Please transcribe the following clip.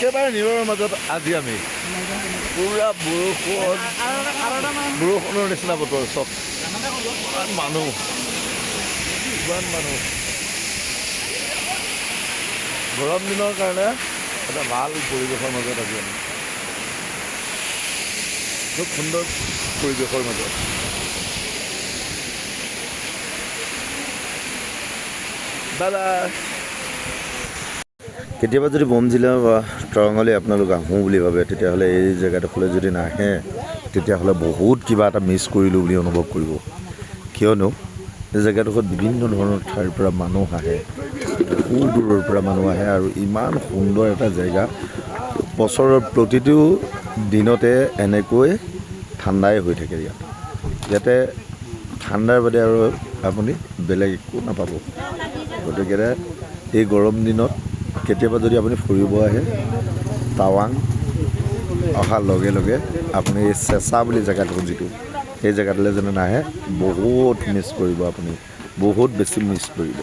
একেবাৰে নীৰৰ মাজত আজি আমি পুৰা বৰষুণৰ নিচিনা বতৰ চব ইমান মানুহ গৰম দিনৰ কাৰণে এটা ভাল পৰিৱেশৰ মাজত আজি আমি খুব সুন্দৰ পৰিৱেশৰ মাজত দাদা কেতিয়াবা যদি বমজিলা বা তৰঙলৈ আপোনালোক আহোঁ বুলি ভাবে তেতিয়াহ'লে এই জেগাডোখৰলৈ যদি নাহে তেতিয়াহ'লে বহুত কিবা এটা মিছ কৰিলোঁ বুলি অনুভৱ কৰিব কিয়নো এই জেগাডোখৰত বিভিন্ন ধৰণৰ ঠাইৰ পৰা মানুহ আহে বহু দূৰৰ পৰা মানুহ আহে আৰু ইমান সুন্দৰ এটা জেগা বছৰৰ প্ৰতিটো দিনতে এনেকৈ ঠাণ্ডাই হৈ থাকে ইয়াতে ঠাণ্ডাৰ বাদে আৰু আপুনি বেলেগ একো নাপাব গতিকে এই গৰম দিনত কেতিয়াবা যদি আপুনি ফুৰিব আহে টাৱাং অহাৰ লগে লগে আপুনি এই চেঁচা বুলি জেগাটো যিটো সেই জেগাটোলৈ যেনে নাহে বহুত মিছ কৰিব আপুনি বহুত বেছি মিছ কৰিব